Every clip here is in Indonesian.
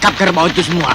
tangkap kerbau itu semua.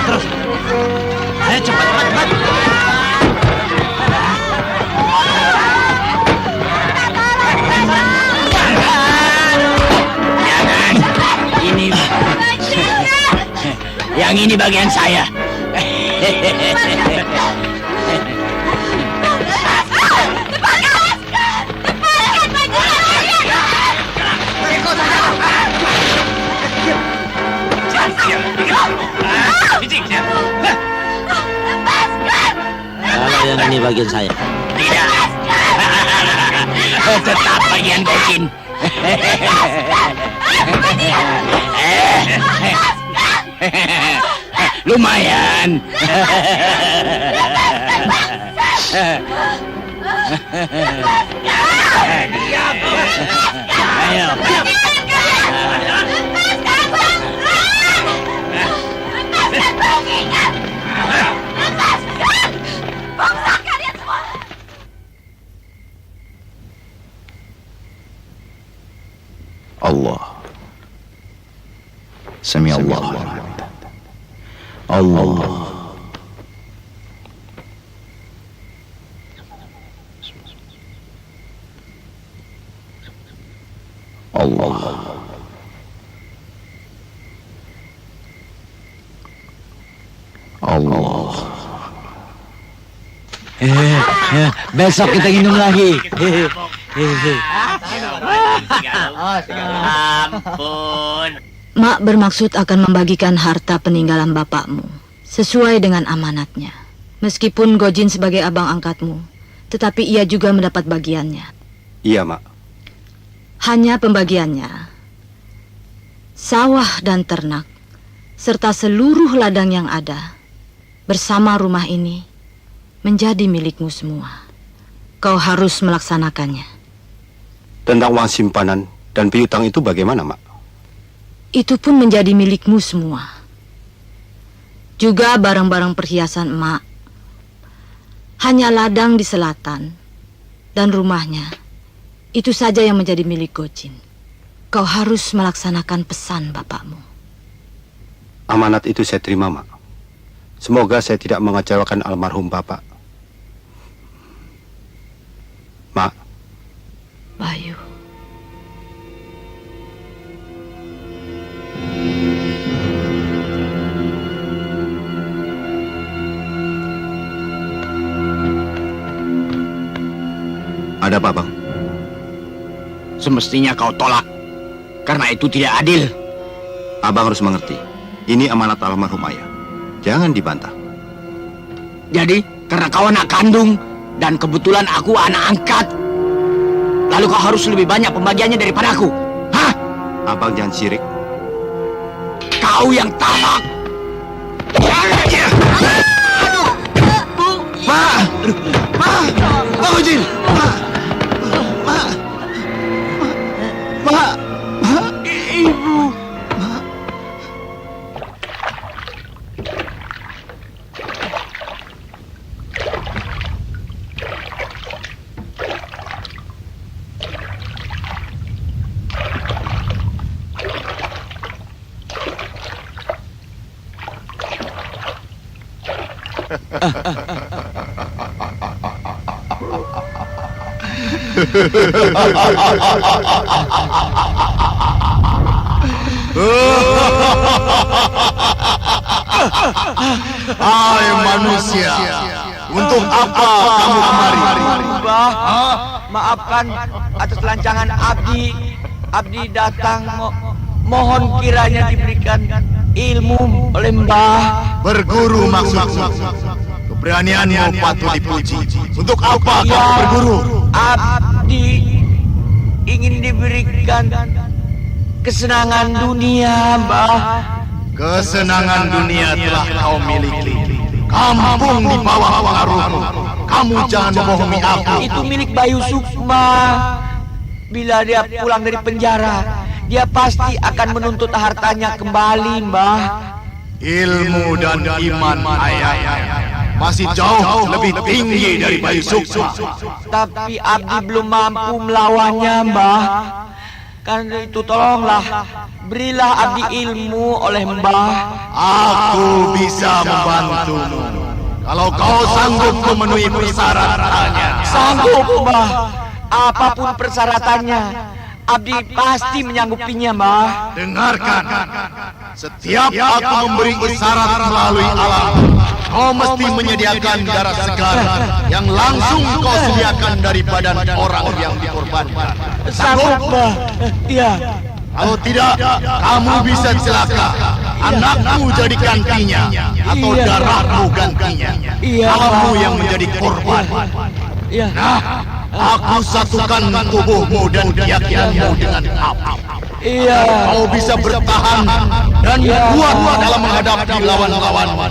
Terus, ayo cepat. Jangan, yang ini bagian saya. Kalau yang ini bagian saya. Tidak. Tetap bagian Gojin. Lumayan. Ayo. Allah. Sami Allah. Allah. Allah. Allah. Besok kita minum lagi. Ampun. Mak bermaksud akan membagikan harta peninggalan bapakmu sesuai dengan amanatnya. Meskipun Gojin sebagai abang angkatmu, tetapi ia juga mendapat bagiannya. Iya, Mak. Hanya pembagiannya, sawah dan ternak, serta seluruh ladang yang ada, bersama rumah ini, menjadi milikmu semua. Kau harus melaksanakannya. Tentang uang simpanan dan piutang itu bagaimana, Mak? Itu pun menjadi milikmu semua. Juga barang-barang perhiasan emak. Hanya ladang di selatan dan rumahnya, itu saja yang menjadi milik Gojin. Kau harus melaksanakan pesan bapakmu. Amanat itu saya terima, Mak. Semoga saya tidak mengecewakan almarhum Bapak. Mak. Bayu. Ada apa, Bang? Semestinya kau tolak, karena itu tidak adil. Abang harus mengerti. Ini amanat almarhum ayah. Jangan dibantah. Jadi, karena kau anak kandung, dan kebetulan aku anak angkat, lalu kau harus lebih banyak pembagiannya daripada aku. Hah? Abang jangan syirik. Kau yang tamak. Pak! Pak! Pak Gojin! Pak! Pak! Pak! Ibu. Hai manusia, Untuk apa kamu kemari? Mbah, maafkan atas lancangan Abdi. Abdi datang mohon kiranya diberikan ilmu oleh Mbah. Berguru maksudmu. Keberanianmu patut dipuji. Untuk apa Ya, kamu berguru? Abdi ingin diberikan kesenangan dunia, Mbah. Kesenangan dunia telah kau miliki. Kampung di bawah pengaruhmu. Kamu jangan membohongi aku. Itu milik Bayu Sukma. Bila dia pulang dari penjara, dia pasti akan menuntut hartanya kembali, Mbah. Ilmu dan iman ayah masih jauh lebih tinggi dari Bayu Sukma. Tapi Abdi belum mampu melawannya, Mbah. Karena itu tolonglah, berilah Abdi ilmu oleh Mbah. Aku bisa membantumu. Kalau kau sanggup memenuhi persyaratannya. Sanggup, Mbah. Apapun persyaratannya, Abdi pasti menyanggupinya, Mbah. Dengarkan. Setiap aku memberi isyarat melalui alam, kau mesti menyediakan darah segar yang langsung kau sediakan dari badan orang yang dikorbankan. Sanggup, Mbah. Iya. Kalau tidak, kamu bisa celaka. Anakmu jadi gantinya, atau Iya. darahmu gantinya. Iya. Kamu yang menjadi korban. Iya. Nah, aku satukan tubuhmu dan keyakinanmu dengan api. Iya. Kau bisa bertahan dan kuat dalam menghadapi lawan-lawanmu.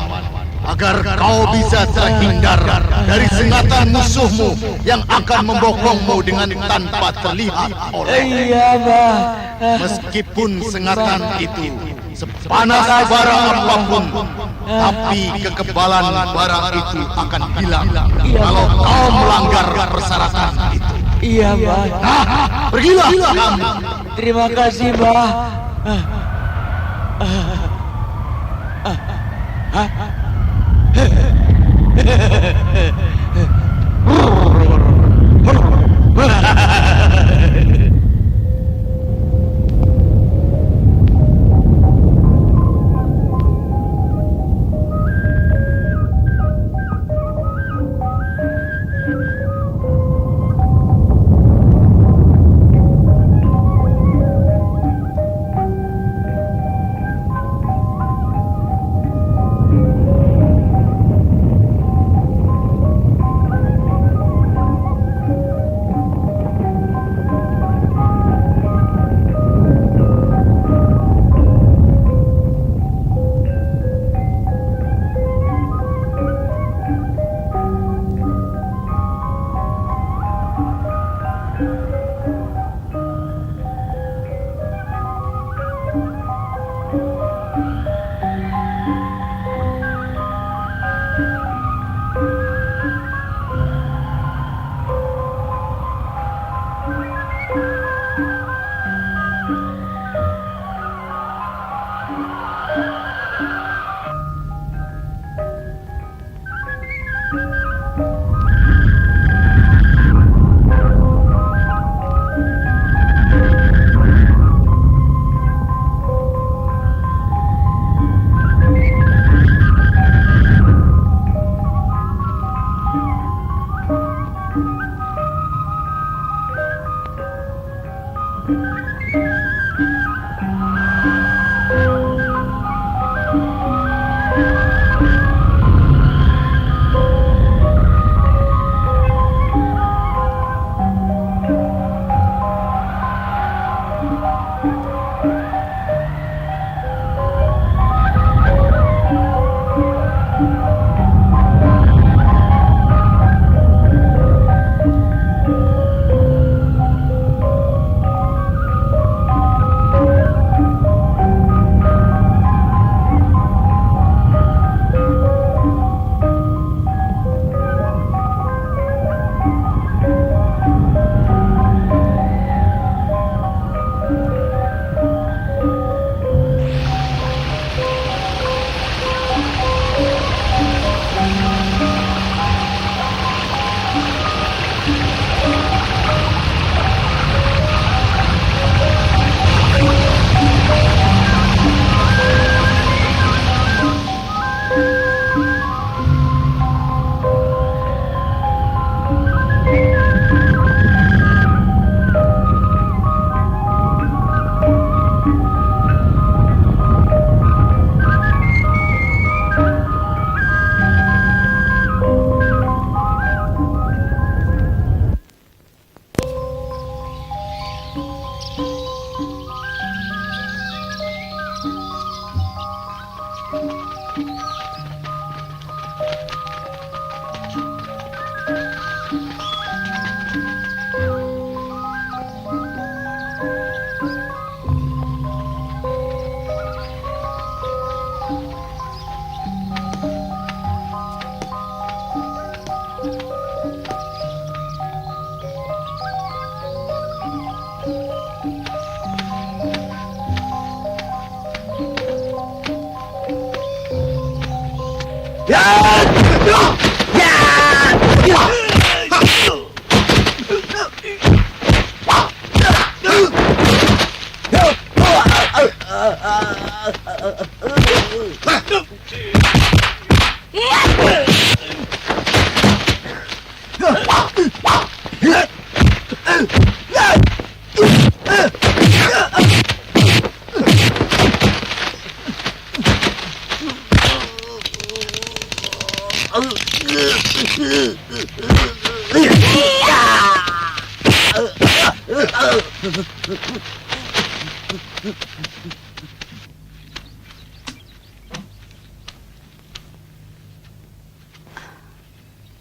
Agar kau bisa terhindar dari sengatan musuhmu yang akan membokongmu dengan tanpa terlihat oleh. Iya, Mbah. Meskipun sengatan itu sepanas bara apapun, tapi kekebalan bara itu akan hilang kalau kau melanggar persyaratan itu. Iya, Mbah. Nah, pergilah kamu. Terima kasih, Mbah.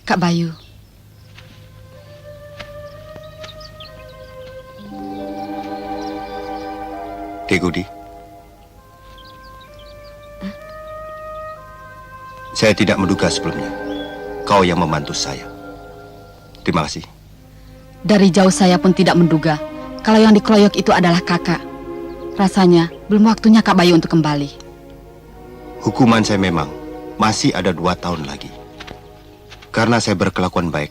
Kak Bayu. Tegudi. Saya tidak menduga sebelumnya kau yang membantu saya. Terima kasih. Dari jauh saya pun tidak menduga kalau yang dikeroyok itu adalah kakak. Rasanya belum waktunya Kak Bayu untuk kembali. Hukuman saya memang masih ada 2 tahun lagi. Karena saya berkelakuan baik,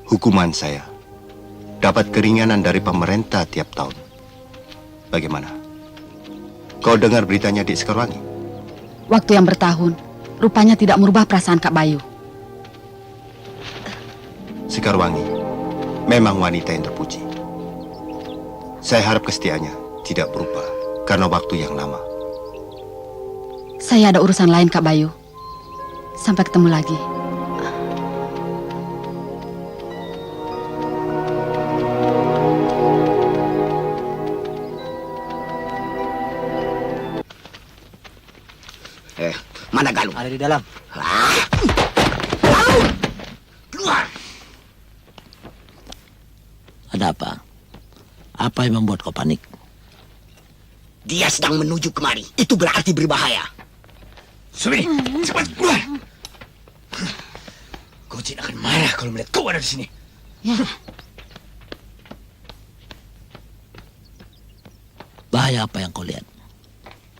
hukuman saya dapat keringanan dari pemerintah tiap tahun. Bagaimana? Kau dengar beritanya di Sekarwangi? Waktu yang bertahun, rupanya tidak merubah perasaan Kak Bayu. Sekarwangi memang wanita yang terpuji. Saya harap kesetiaannya tidak berubah karena waktu yang lama. Saya ada urusan lain Kak Bayu. Sampai ketemu lagi. Mana Galung? Ada di dalam. Keluar! Ada apa? Apa yang membuat kau panik? Dia sedang menuju kemari. Itu berarti berbahaya. Sumi, cepat keluar! Gojin akan marah kalau melihat kau ada di sini. Bahaya apa yang kau lihat?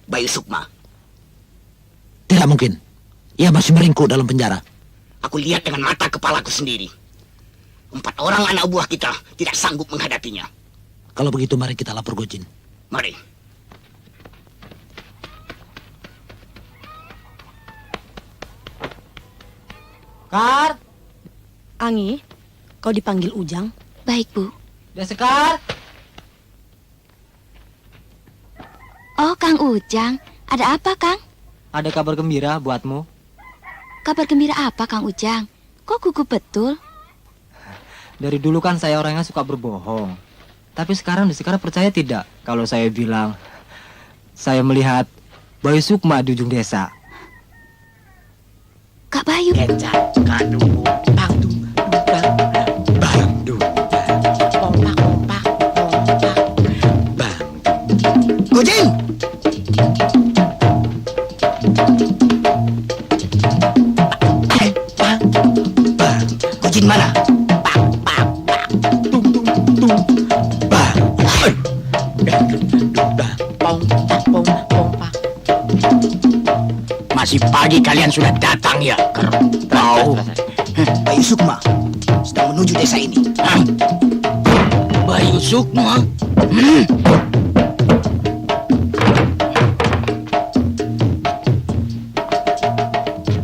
Bayu Sukma, Tidak mungkin. Ia masih meringkuk dalam penjara. aku lihat dengan mata kepalaku sendiri. 4 orang anak buah kita tidak sanggup menghadapinya. Kalau begitu mari kita lapor Gojin. Mari. Kar, Angi, kau dipanggil Ujang. Baik, Bu. Desekar. Oh, Kang Ujang. Ada apa, Kang? Ada kabar gembira buatmu. Kabar gembira apa, Kang Ujang? Kok gugup betul? Dari dulu kan saya orangnya suka berbohong. Tapi sekarang Desekar percaya tidak kalau saya bilang saya melihat Bayu Sukma di ujung desa. Kak Bayu. Kecap, kandung, pangdung, bangdung, pompak, pompak, pompak, bangdung. Gojin! Gojin mana? Pak, pak, pak, tung, tung, tung, bang, bang, pompak, pompak, pompak. Masih pagi kalian sudah datang ya, kerbau. Bayu Sukma sedang menuju desa ini. Bayu Sukma?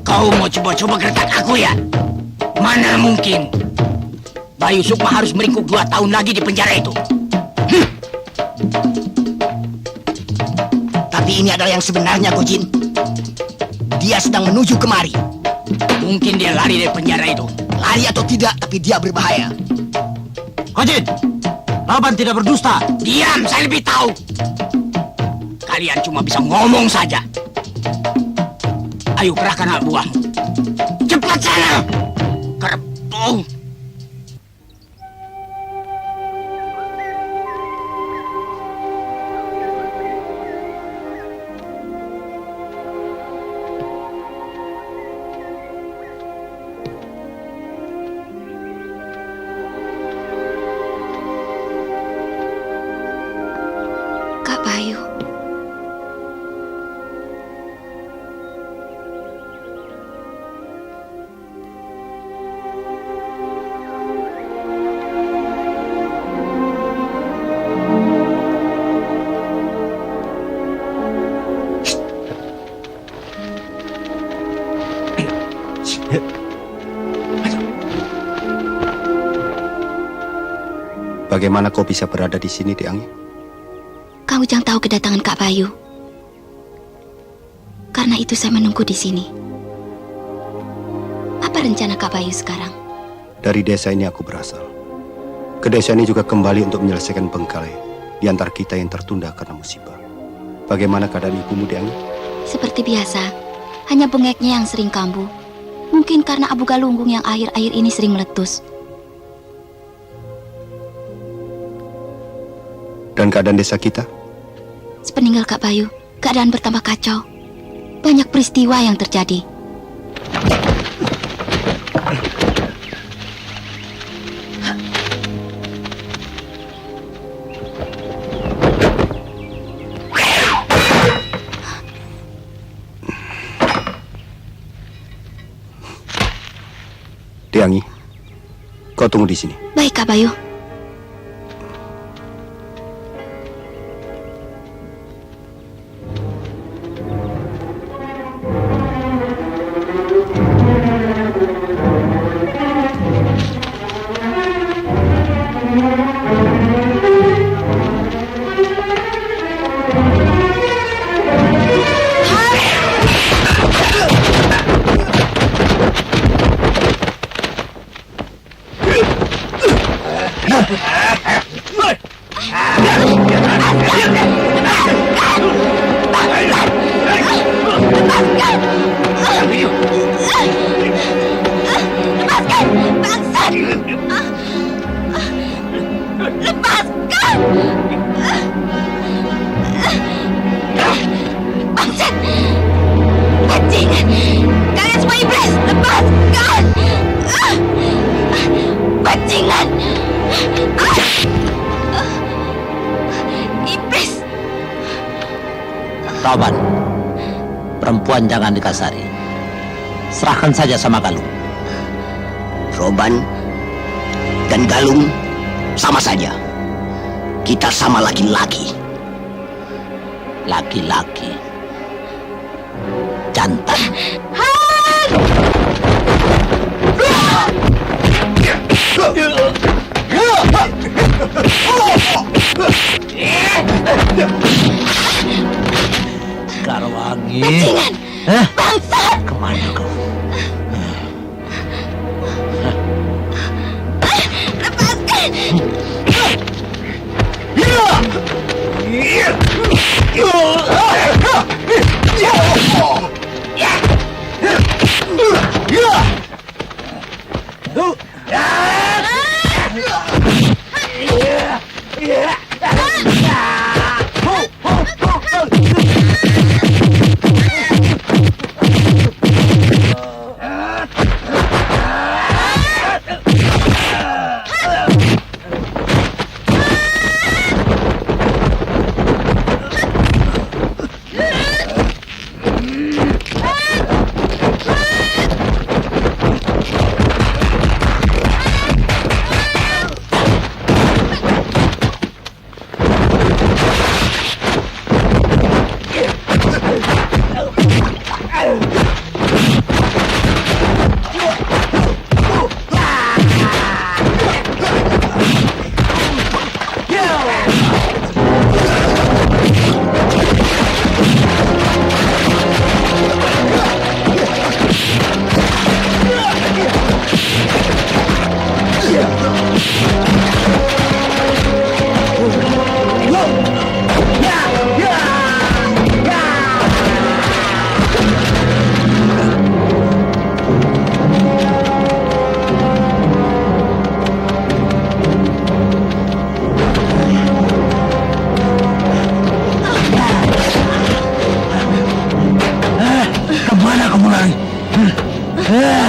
Kau mau coba-coba gertak aku ya? Mana mungkin. Bayu Sukma harus meringkuk 2 tahun lagi di penjara itu. Tapi ini adalah yang sebenarnya, Gojin. Dia sedang menuju kemari. Mungkin dia lari dari penjara itu. Lari atau tidak, tapi dia berbahaya. Gojin! Laban tidak berdusta. Diam, saya lebih tahu. Kalian cuma bisa ngomong saja. Ayo kerahkan anak buahmu. Cepat sana! Kerbau! Kak Bayu. Bagaimana kau bisa berada di sini, Tiangi? Kang Ujang tahu kedatangan Kak Bayu. Karena itu saya menunggu di sini. Apa rencana Kak Bayu sekarang? Dari desa ini aku berasal. Ke desa ini juga kembali untuk menyelesaikan bengkalai di antara kita yang tertunda karena musibah. Bagaimana keadaan ibumu, Tiangi? Seperti biasa, hanya bengeknya yang sering kambuh. Mungkin karena Abu Galunggung yang akhir-akhir ini sering meletus. Dan keadaan desa kita? Sepeninggal Kak Bayu, keadaan bertambah kacau. Banyak peristiwa yang terjadi. Tiangi, kau tunggu di sini. Baik Kak Bayu. Kalian semua iblis, lepaskan! Bajingan! Iblis! Roban, perempuan jangan dikasari. Serahkan saja sama Galung. Roban dan Galung sama saja. Kita sama laki-laki. Laki-laki. Jantan. Garwangi. Bajingan! Bangsat! Kemana kau? Lepaskan!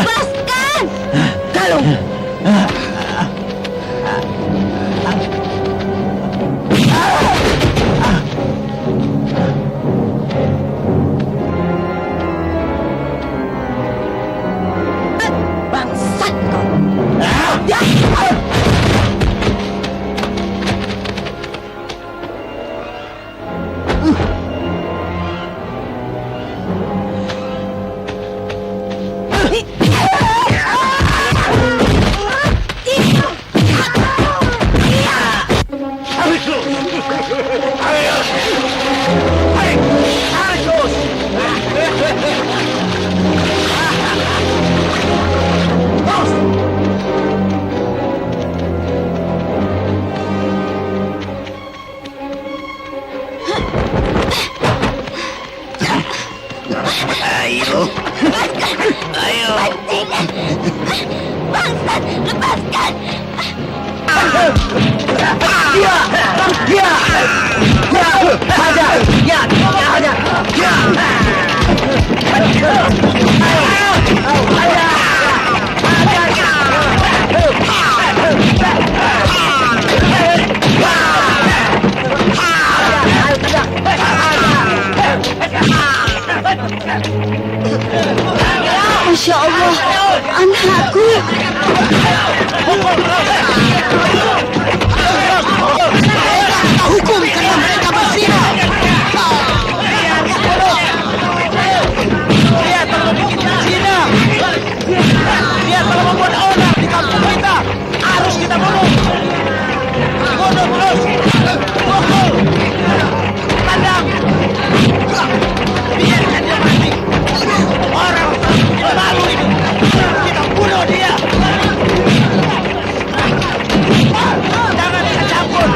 Lepaskan! Galung! Bangsat kau! Masya Allah, anakku. Hukum karena mereka berzina. Dia telah membuat zina. Dia telah membuat onar di kampung kita. Harus kita bunuh. Bunuh terus. Pukul. Tandang. Biarkan dia mati. Orang malu ini. Kita bunuh dia. Jangan kita campur.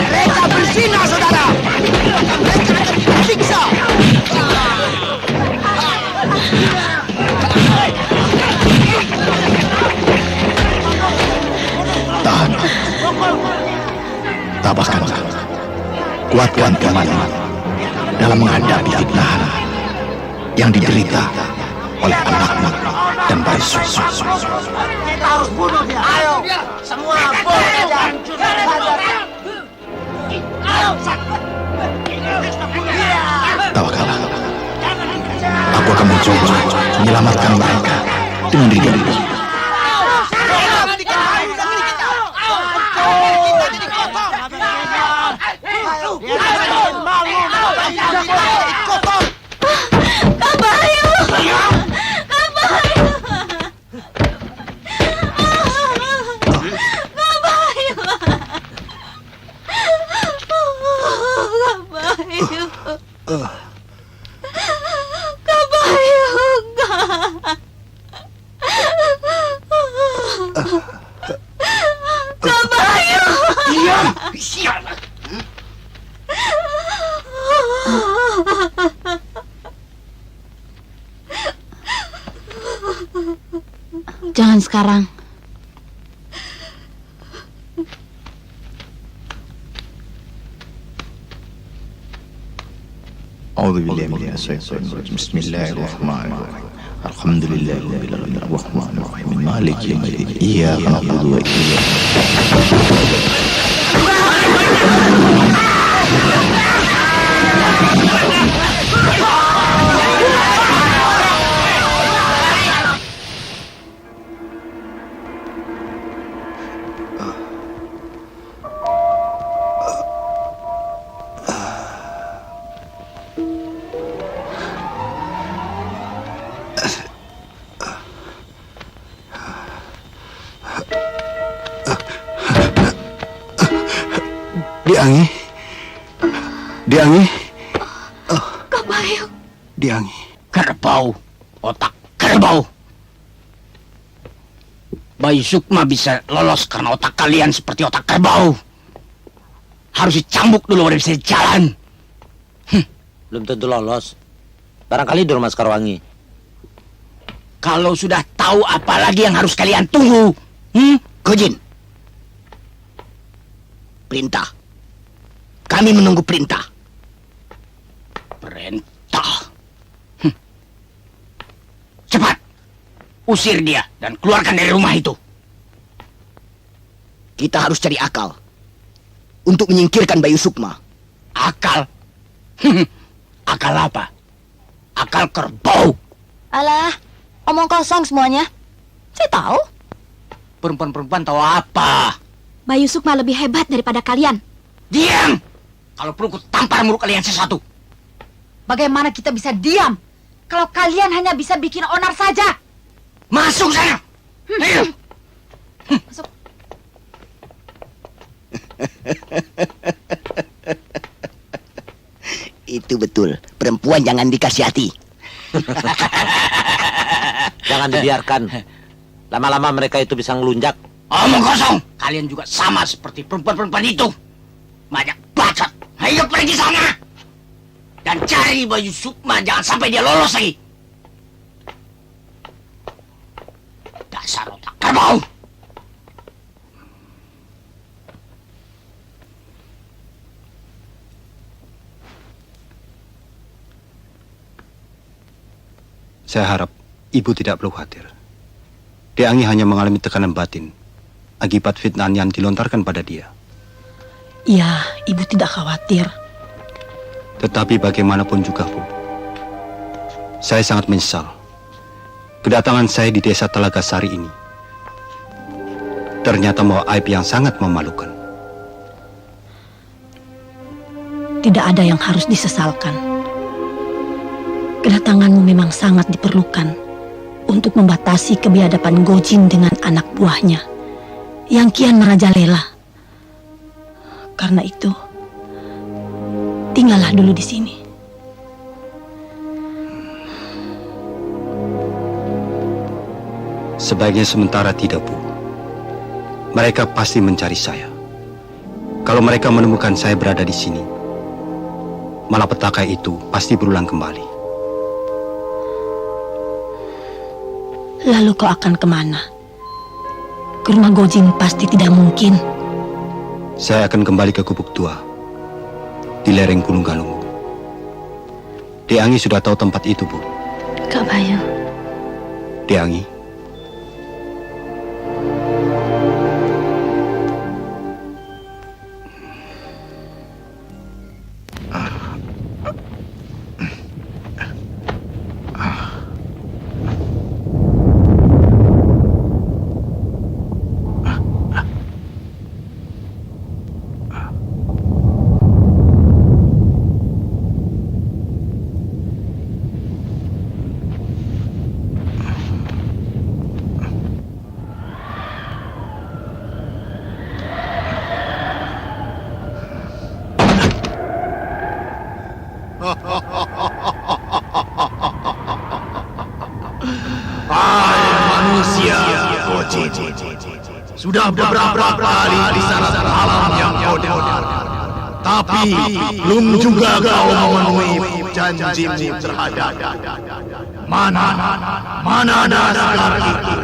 Mereka berzina, saudara. Mereka disiksa. Tahan. Tabahkan. Kuatkan imanmu dalam menghadapi fitnah yang diderita oleh anakmu dan Baisu. Kita harus bunuh dia. Ayo, semua bunuh. Tawakal. Aku akan mencoba menyelamatkan mereka dengan diri. Jangan sekarang. A'udzu billahi minasyaitonir rajim. Bismillahirrahmanirrahim. Alhamdulillahi rabbil alamin arrahmanir rahim maliki yaumiddin. Iyyaka na'budu wa iyyaka Diangi. Kak Bayu. Diangi. Kerbau, otak kerbau. Bayi Sukma bisa lolos karena otak kalian seperti otak kerbau. Harus dicambuk dulu baru bisa jalan. Belum tentu lolos. Barangkali di rumah Sekarwangi. Kalau sudah tahu apa lagi yang harus kalian tunggu? Gojin. Perintah. Kami menunggu perintah. Perintah. Cepat. Usir dia dan keluarkan dari rumah itu. Kita harus cari akal untuk menyingkirkan Bayu Sukma. Akal? Akal apa? Akal kerbau. Alah, omong kosong semuanya. Saya tahu. Perempuan-perempuan tahu apa? Bayu Sukma lebih hebat daripada kalian. Diam! Kalau perlu ku tampar mulut kalian sesuatu. Bagaimana kita bisa diam kalau kalian hanya bisa bikin onar saja? Masuk sana! Ayo! Masuk. Itu betul. Perempuan jangan dikasih hati. Jangan dibiarkan. Lama-lama mereka itu bisa ngelunjak. Omong kosong! Kalian juga sama seperti perempuan-perempuan itu. Banyak bacot. Ayo pergi sana! Dan cari Bayu Sukma, jangan sampai dia lolos lagi. Dasar otak kerbau! Saya harap ibu tidak perlu khawatir. Deangi hanya mengalami tekanan batin akibat fitnah yang dilontarkan pada dia. Ya, ibu tidak khawatir. Tetapi bagaimanapun juga, Bu, saya sangat menyesal kedatangan saya di desa Telaga Sari ini ternyata membawa aib yang sangat memalukan. Tidak ada yang harus disesalkan. Kedatanganmu memang sangat diperlukan untuk membatasi kebiadaban Gojin dengan anak buahnya yang kian merajalela. Karena itu, tinggallah dulu di sini. Sebaiknya sementara tidak, Bu. Mereka pasti mencari saya. Kalau mereka menemukan saya berada di sini, malapetaka itu pasti berulang kembali. Lalu kau akan kemana? Ke rumah Gojin pasti tidak mungkin. Saya akan kembali ke Gubuk Tua di lereng Gunung Galunggung. Deangi sudah tahu tempat itu, Bu. Kak Bayu. Deangi. Sudah beberapa kali di sana malam yang kau dengar, tapi belum juga kau memenuhi janjimu terhadap mana dasar itu?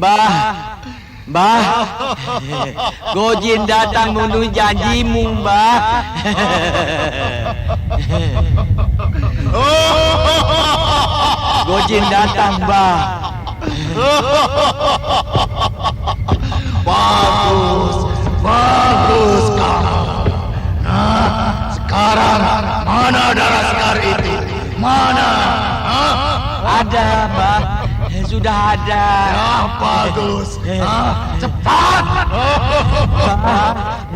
Mbah, Mbah, Gojin datang memenuhi janjimu, Mbah. Gojin datang, Mbah. Bagus, bagus kau. Nah, sekarang mana darah sekar itu? Mana? Ada, Mbah. Sudah ada. Ya, bagus. Cepat.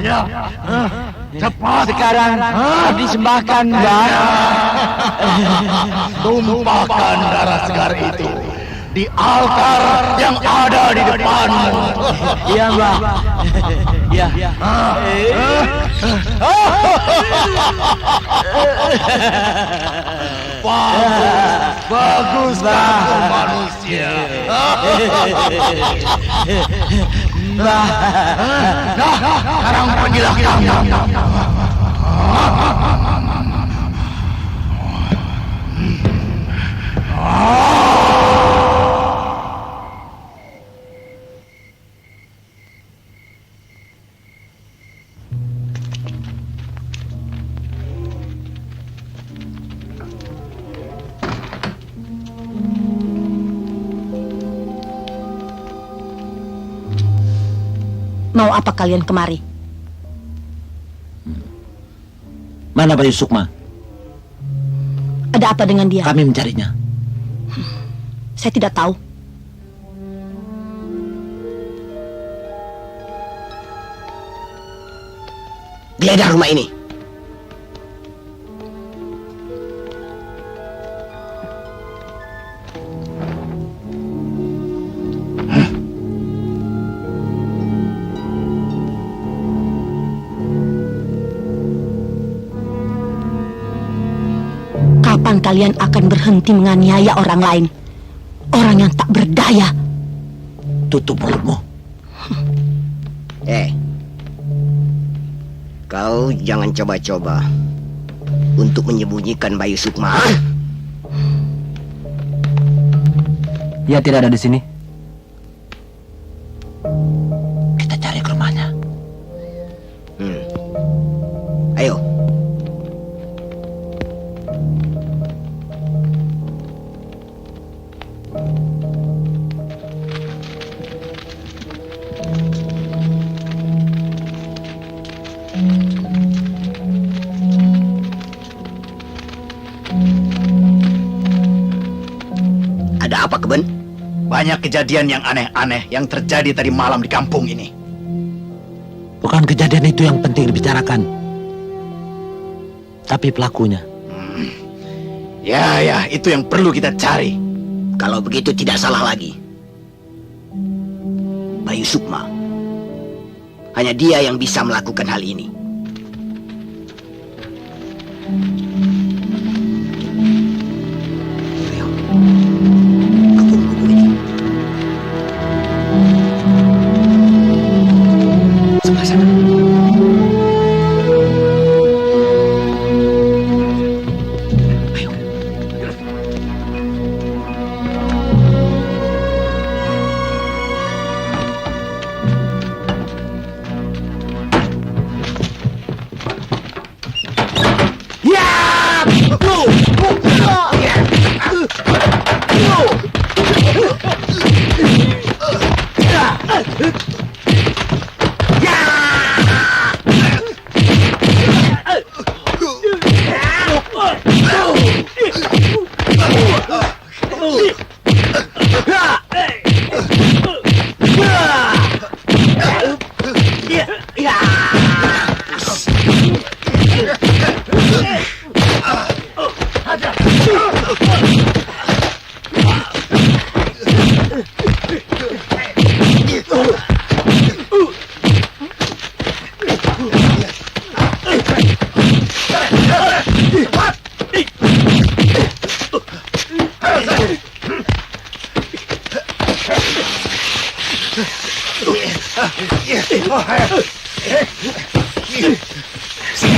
Ya, cepat. Sekarang disembahkan, Mbah. Tumpahkan darah segar itu di altar yang ada di depanmu. Iya, Mbah. Iya. Bagus, bagus manusia. Mbah. Nah, sekarang pergilah kamu. Mau apa kalian kemari? Mana Bayu Sukma? Ada apa dengan dia? Kami mencarinya. Saya tidak tahu. Geledah rumah ini. Kapan kalian akan berhenti menganiaya orang lain? Orang yang tak berdaya. Tutup mulutmu. Kau jangan coba-coba untuk menyembunyikan Bayu Sukma. Ia tidak ada di sini. Kita cari ke rumahnya. Ayo. Ada apa, Keben? Banyak kejadian yang aneh-aneh yang terjadi tadi malam di kampung ini. Bukan kejadian itu yang penting dibicarakan, tapi pelakunya. Ya, itu yang perlu kita cari. Kalau begitu tidak salah lagi. Bayu Sukma. Hanya dia yang bisa melakukan hal ini. Ayo. Kepung kuku ini. Sebelah sana. Ayo.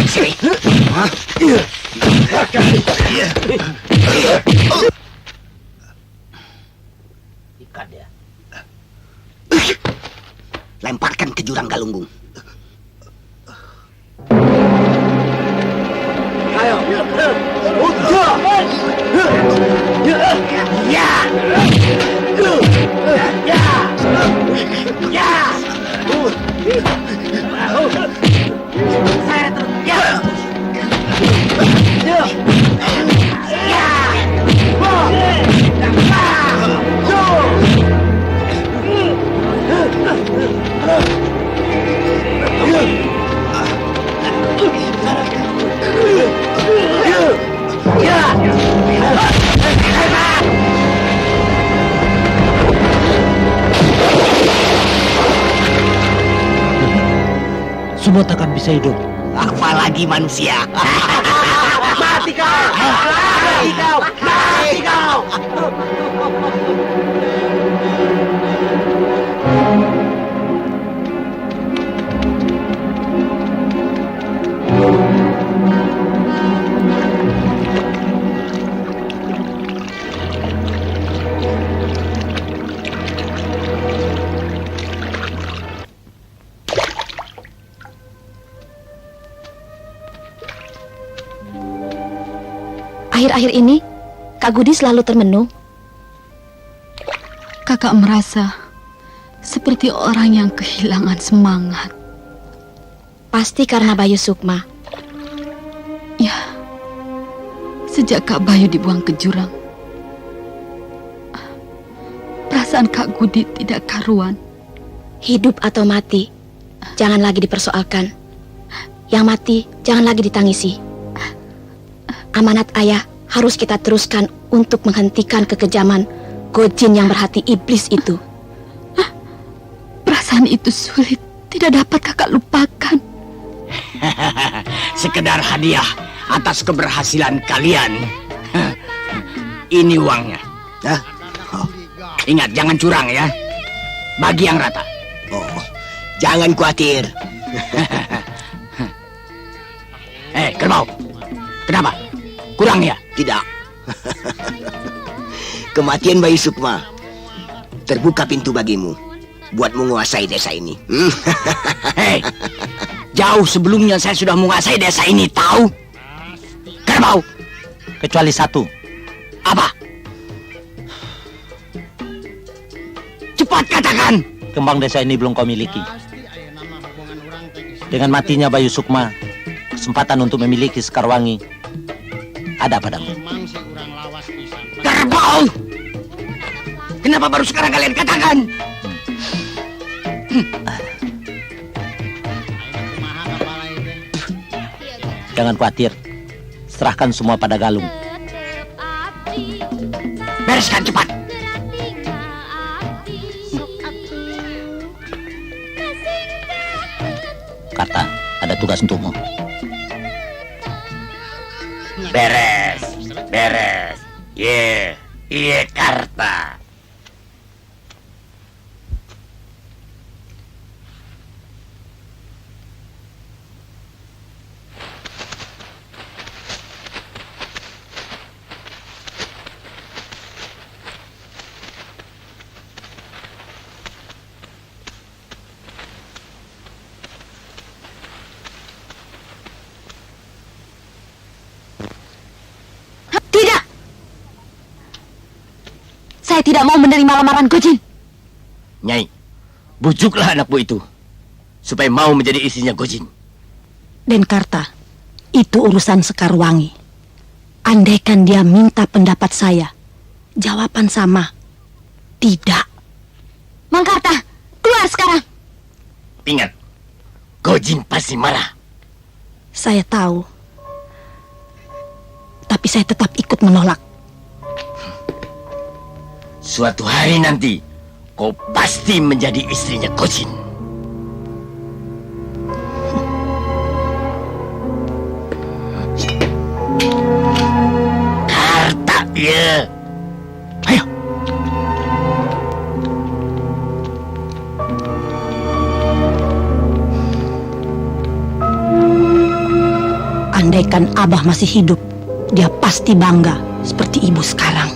Sini. Ikat dia. Semua takkan bisa hidup. Apalagi manusia. Mati kau! Mati kau! Mati kau! Akhir-akhir ini, Kak Gudi selalu termenung. Kakak merasa seperti orang yang kehilangan semangat. Pasti karena Bayu Sukma. Ya, sejak Kak Bayu dibuang ke jurang, perasaan Kak Gudi tidak karuan. Hidup atau mati, jangan lagi dipersoalkan. Yang mati, jangan lagi ditangisi. Amanat ayah harus kita teruskan untuk menghentikan kekejaman Gojin yang berhati iblis itu. Perasaan itu sulit, tidak dapat kakak lupakan. Sekedar hadiah atas keberhasilan kalian. Ini uangnya. Ingat, jangan curang ya. Bagi yang rata. Oh, jangan khawatir. Kerbau. Kenapa? Kurang ya? Tidak. Kematian Bayu Sukma terbuka pintu bagimu buat menguasai desa ini. Jauh sebelumnya saya sudah menguasai desa ini, tahu? Kerbau. Kecuali satu. Apa? Cepat katakan. Kembang desa ini belum kau miliki. Dengan matinya Bayu Sukma, kesempatan untuk memiliki Sekarwangi ada padamu. Kerbau! Kenapa baru sekarang kalian katakan? Jangan khawatir, serahkan semua pada Galung. Bereskan cepat. Karta, ada tugas untukmu. Beres. Iya, Karta. Saya tidak mau menerima lamaran Gojin. Nyai, bujuklah anakmu itu supaya mau menjadi istrinya Gojin. Dan Karta, itu urusan Sekarwangi. Andaikan dia minta pendapat saya, jawaban sama. Tidak. Mang Karta, keluar sekarang. Ingat, Gojin pasti marah. Saya tahu. Tapi saya tetap ikut menolak. Suatu hari nanti, kau pasti menjadi istrinya Gojin. Karta, ya. Ayo. Andaikan Abah masih hidup, dia pasti bangga seperti ibu sekarang.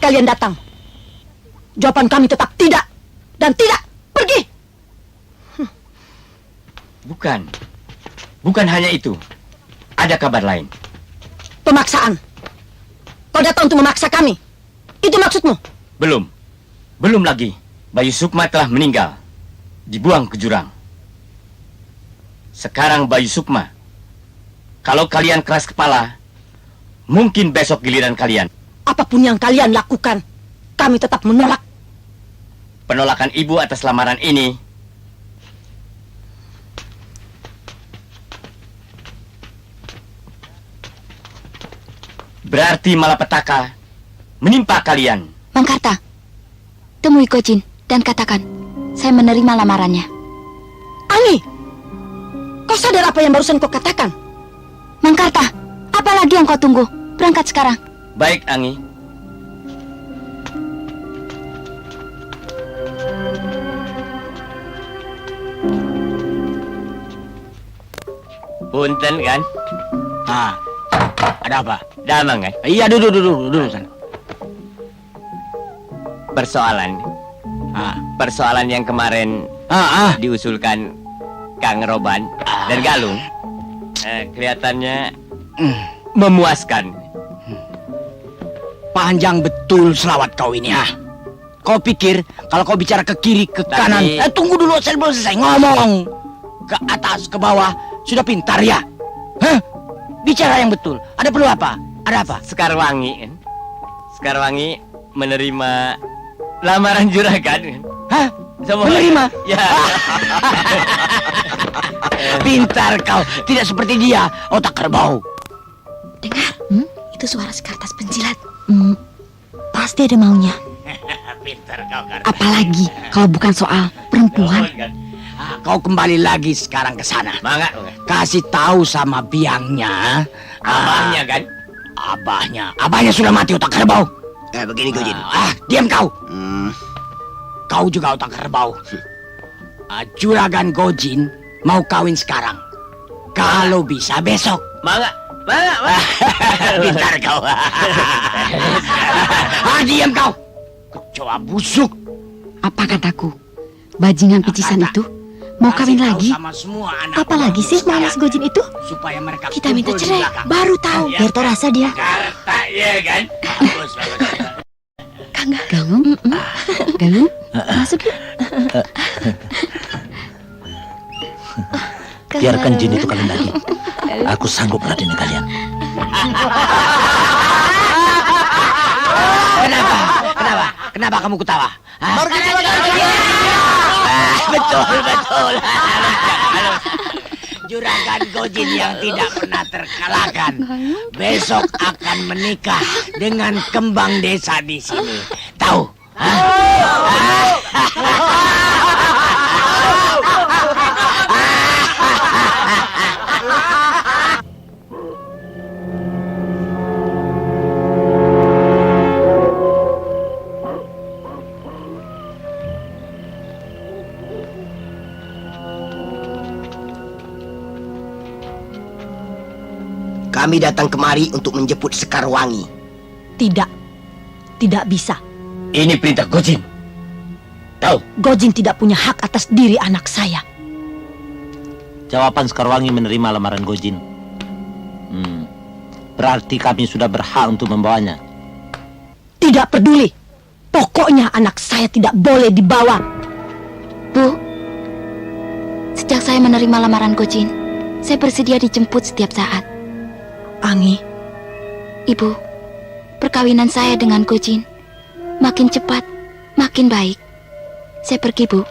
kalian datang? Jawaban kami tetap tidak dan tidak. Pergi! Bukan hanya itu. Ada kabar lain. Pemaksaan. Kau datang untuk memaksa kami. Itu maksudmu? Belum lagi. Bayu Sukma telah meninggal. Dibuang ke jurang. Sekarang Bayu Sukma. Kalau kalian keras kepala, mungkin besok giliran kalian. Apapun yang kalian lakukan, kami tetap menolak. Penolakan ibu atas lamaran ini berarti malapetaka menimpa kalian. Mangkarta, temui Gojin dan katakan, saya menerima lamarannya. Angi, kau sadar apa yang barusan kau katakan? Mangkarta, apa lagi yang kau tunggu? Berangkat sekarang. Baik, Angi. Punten kan? Ada apa? Damang kan? Iya, duduk sana. Persoalan yang kemarin diusulkan Kang Roban dan Galung kelihatannya memuaskan. Panjang betul selawat kau ini, Kau pikir kalau kau bicara ke kiri, ke kanan, tunggu dulu, saya belum selesai ngomong. Ke atas, ke bawah, sudah pintar ya? Bicara yang betul. Ada perlu apa? Ada apa? Sekarwangi menerima lamaran juragan. Menerima? Ya. Pintar kau, tidak seperti dia, otak kerbau. Dengar, itu suara sekertas penjilat. Pasti ada maunya. Pintar kau kan. Apalagi kalau bukan soal perempuan. Kau kembali lagi sekarang ke sana. Mangga. Kasih tahu sama biangnya. Abahnya kan? Abahnya sudah mati, otak kerbau. Begini Gojin. Diam kau. Kau juga otak kerbau. Juragan Gojin mau kawin sekarang. Kalau bisa besok. Mangga. Pintar kau. Diam kau. Kecoa busuk. Apa kataku? Bajingan picisan itu mau kawin lagi? Apalagi sih malas Gojin itu? Supaya mereka kita minta kumpul di cerai. belakang. Baru tahu. Biar tahu rasa dia. Jakarta ya kan? Galung? Galung? Masuk yuk. Biarkan jin itu kalian lagi. Aku sanggup meladeni kalian. Kenapa kamu ketawa? Betul. Juragan Gojin yang tidak pernah terkalahkan besok akan menikah dengan kembang desa di sini. Tahu? Kami datang kemari untuk menjemput Sekarwangi. Tidak bisa. Ini perintah Gojin. Tahu? Gojin tidak punya hak atas diri anak saya. Jawaban Sekarwangi menerima lamaran Gojin. Berarti kami sudah berhak untuk membawanya. Tidak peduli. Pokoknya anak saya tidak boleh dibawa. Bu, sejak saya menerima lamaran Gojin, saya bersedia dijemput setiap saat. Angi, Ibu, perkawinan saya dengan Gojin makin cepat, makin baik. Saya pergi, Bu.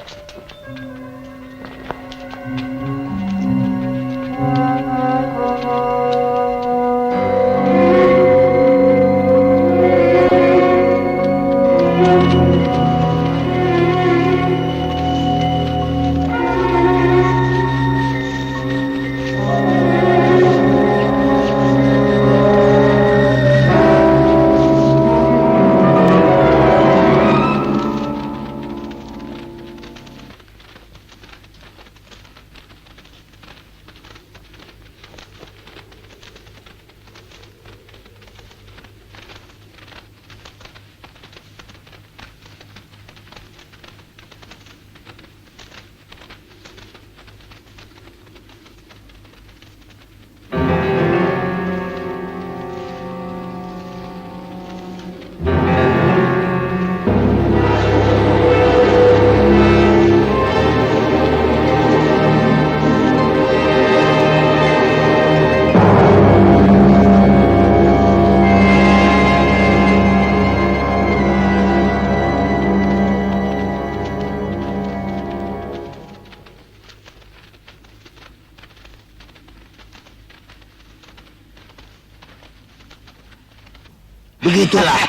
Begitulah.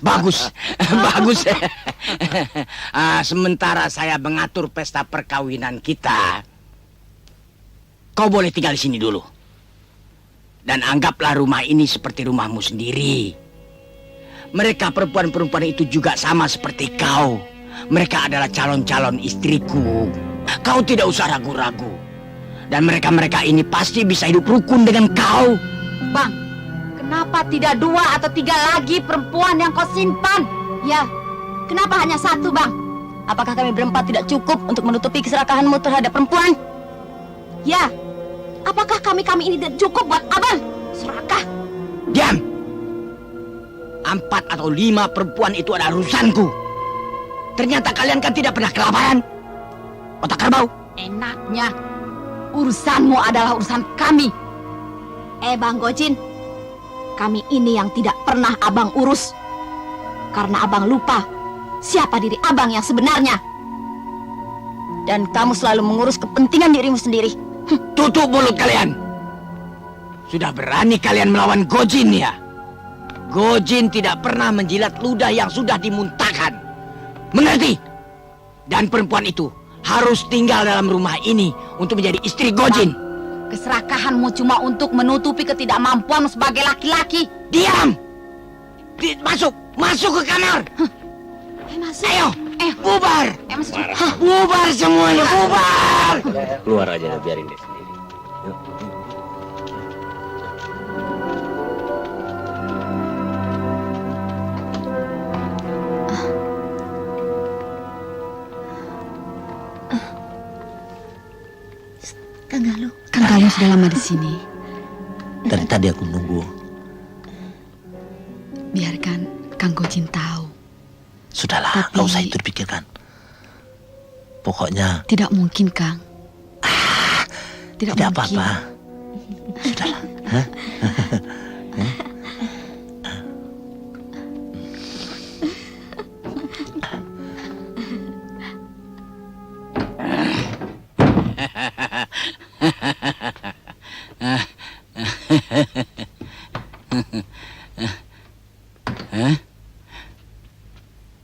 Bagus, bagus. Sementara saya mengatur pesta perkawinan kita, kau boleh tinggal di sini dulu. Dan anggaplah rumah ini seperti rumahmu sendiri. Mereka perempuan-perempuan itu juga sama seperti kau. Mereka adalah calon-calon istriku. Kau tidak usah ragu-ragu. Dan mereka-mereka ini pasti bisa hidup rukun dengan kau. Bang, kenapa tidak 2 atau 3 lagi perempuan yang kau simpan? Ya, kenapa hanya 1, Bang? Apakah kami berempat tidak cukup untuk menutupi keserakahanmu terhadap perempuan? Ya, apakah kami ini tidak cukup buat Abang? Serakah. Diam! 4 atau 5 perempuan itu adalah urusanku. Ternyata kalian kan tidak pernah kelaparan. Otak kerbau. Enaknya, urusanmu adalah urusan kami. Bang Gojin, kami ini yang tidak pernah Abang urus. Karena Abang lupa siapa diri Abang yang sebenarnya. Dan kamu selalu mengurus kepentingan dirimu sendiri. Tutup mulut kalian. Sudah berani kalian melawan Gojin ya? Gojin tidak pernah menjilat ludah yang sudah dimuntahkan. Mengerti? Dan perempuan itu harus tinggal dalam rumah ini untuk menjadi istri Gojin. Keserakahanmu cuma untuk menutupi ketidakmampuanmu sebagai laki-laki. Diam! Masuk ke kamar. Masuk. Ayo, bubar. Masuk. Bubar semuanya, bubar. Keluar aja, biarin dia sendiri. Yuk. Kang Galuh sudah lama di sini. Dari tadi aku nunggu. Biarkan Kang Gojin tahu. Sudahlah, nggak usah itu dipikirkan. Pokoknya Tidak mungkin, Kang. tidak mungkin. apa-apa. Sudahlah. Hah?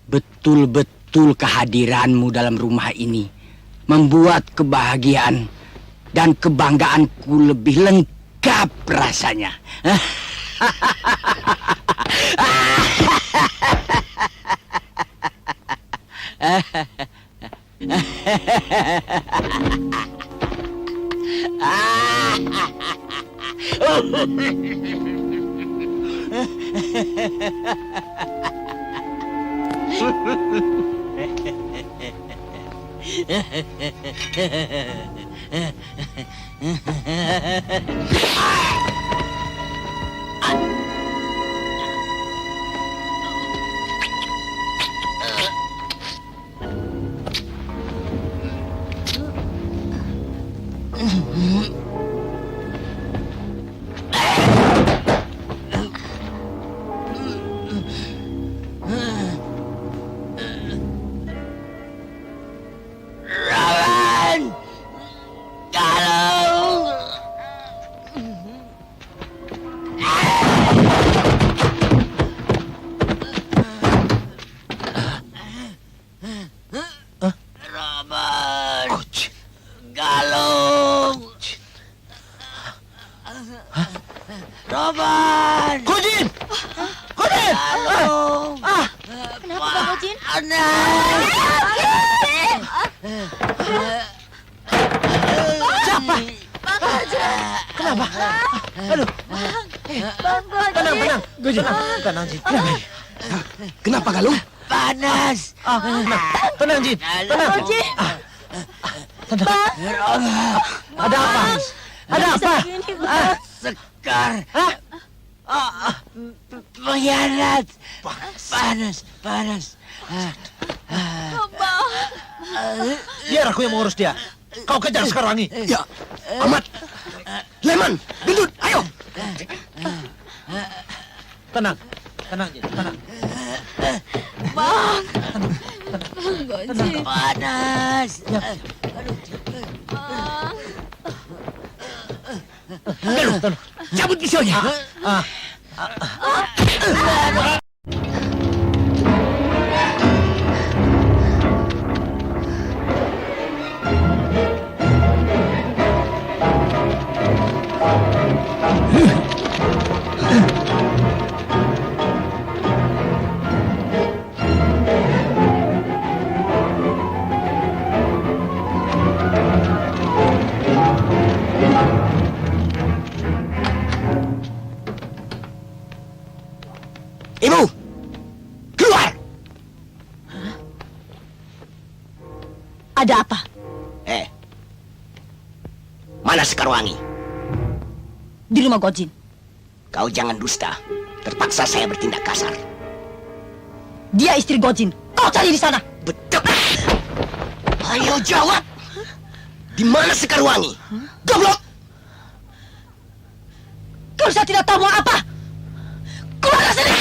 Betul-betul kehadiranmu dalam rumah ini membuat kebahagiaan dan kebanggaanku lebih lengkap rasanya. Roban! Gojin! Gojin! Kenapa Bang Gojin? Siapa? Bang Gojin! Kenapa? Aduh. Bang Gojin! Tenang. Gojin. Tenang, Jin. Kenapa, Galung? Panas. Tenang, Jin. Tenang. Gojin! Tenang. Ada apa? Ada apa? Sekar. Pengkhianat. Panas. Biar aku yang mengurus dia. Kau kejar Sekar Wangi. Ya, Ahmad. Leman, gendut, ayo. Tenang, Jin. Tenang. Bang Gojin! Panas. Galung. Cabut pisaunya. Ibu, keluar! Ada apa? Mana Sekarwangi? Di rumah Gojin. Kau jangan dusta. Terpaksa saya bertindak kasar. Dia istri Gojin. Kau cari di sana. Betul. Ayo jawab. Di mana Sekarwangi? Goblok! Kalau saya tidak tahu mau apa, keluar dari sini.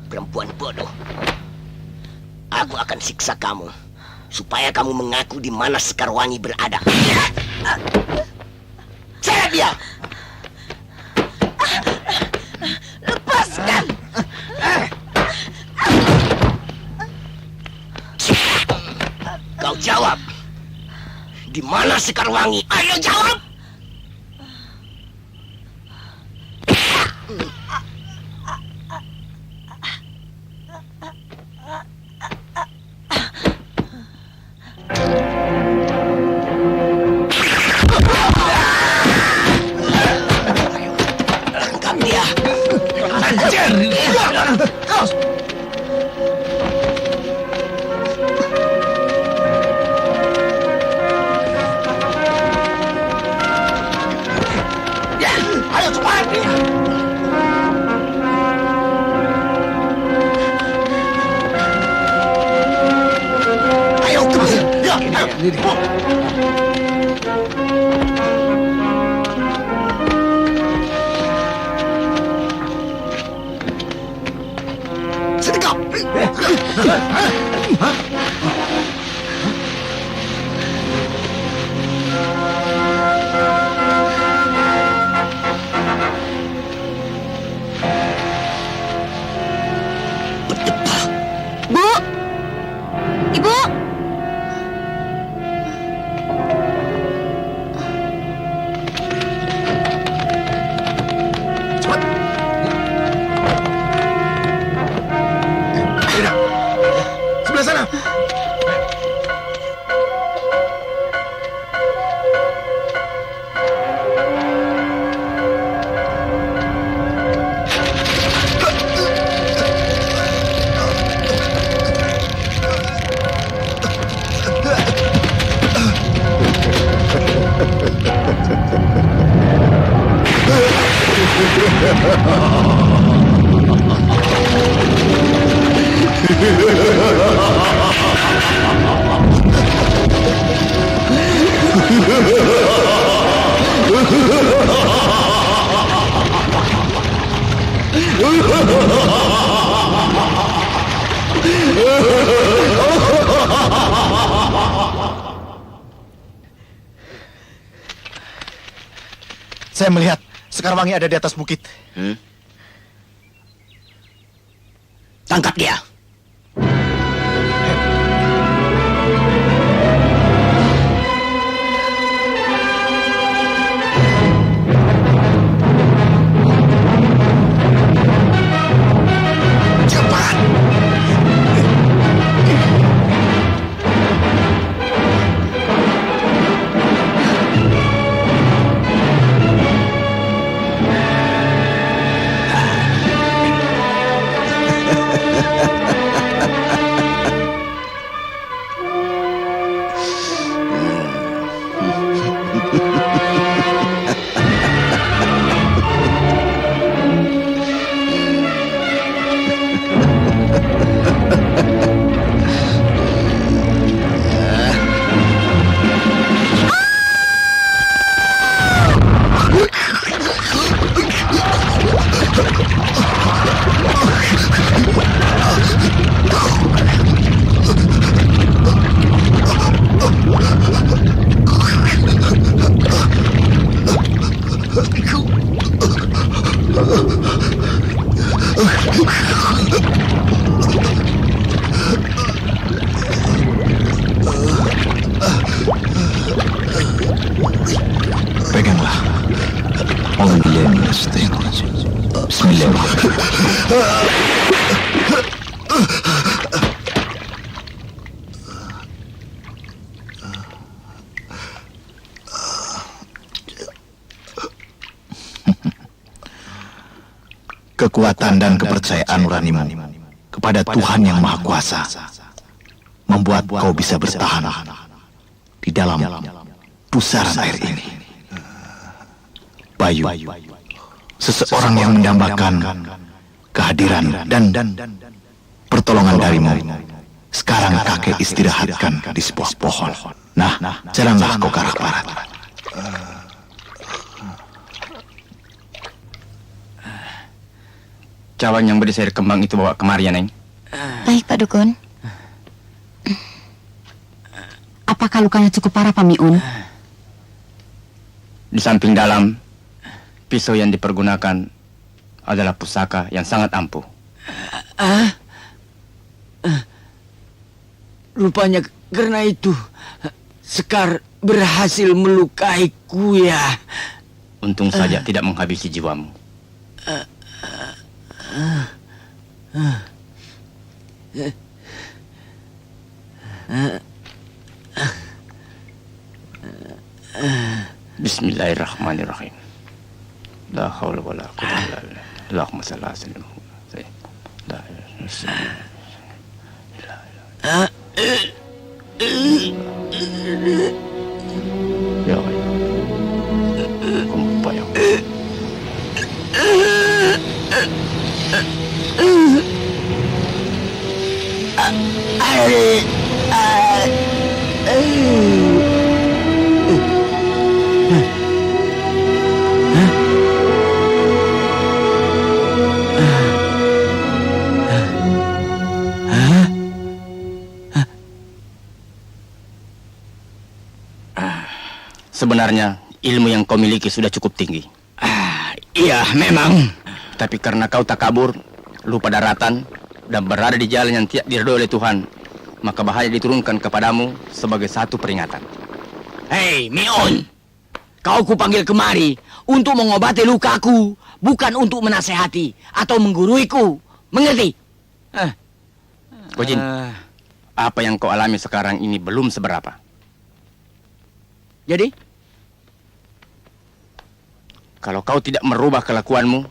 Perempuan bodoh. Aku akan siksa kamu supaya kamu mengaku di mana Sekarwangi berada. Seret dia. Lepaskan. Kau jawab. Di mana Sekarwangi? Ayo jawab. Tangkap dia. Ayo cepat. Ayo terus. Ya, ayo. Sedekap. Bu, Ibu. Sebelah sana. Saya melihat Sekarwangi ada di atas bukit. Tangkap dia. Cepat. Peganglah. Bismillahirrahmanirrahim. Kekuatan dan kepercayaan nuranimu kepada Tuhan Yang Maha Kuasa membuat kau bisa bertahan di dalam pusaran air ini. Bayu, seseorang yang mendambakan kehadiran dan pertolongan darimu. Sekarang kakek istirahatkan di sebuah pohon. Nah, jalanlah kau ke arah barat. Cawan yang berdesir kembang itu bawa kemari ya, Neng. Baik, Pak Dukun. Apakah lukanya cukup parah, Pak Miun? Di samping dalam, pisau yang dipergunakan adalah pusaka yang sangat ampuh. Rupanya karena itu Sekar berhasil melukaiku ya. Untung saja tidak menghabisi jiwamu. Bismillahirrahmanirrahim. La haula wala quwwata illa billah. Allahumma shalli ala sayyidina Muhammad. Ya Allah. Kumpayang. Sebenarnya ilmu yang kau miliki sudah cukup tinggi. Iya, memang. Tapi karena kau takabur, lupa daratan, dan berada di jalan yang tidak diridhoi oleh Tuhan, maka bahaya diturunkan kepadamu sebagai satu peringatan. Hei, Miun. Kau kupanggil kemari untuk mengobati lukaku, bukan untuk menasehati atau mengguruiku. Mengerti? Gojin, apa yang kau alami sekarang ini belum seberapa. Jadi? Kalau kau tidak merubah kelakuanmu,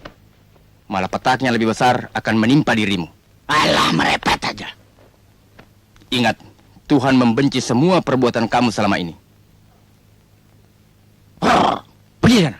malah petaknya lebih besar akan menimpa dirimu. Alah, merepet aja. Ingat, Tuhan membenci semua perbuatan kamu selama ini. Pergi sana.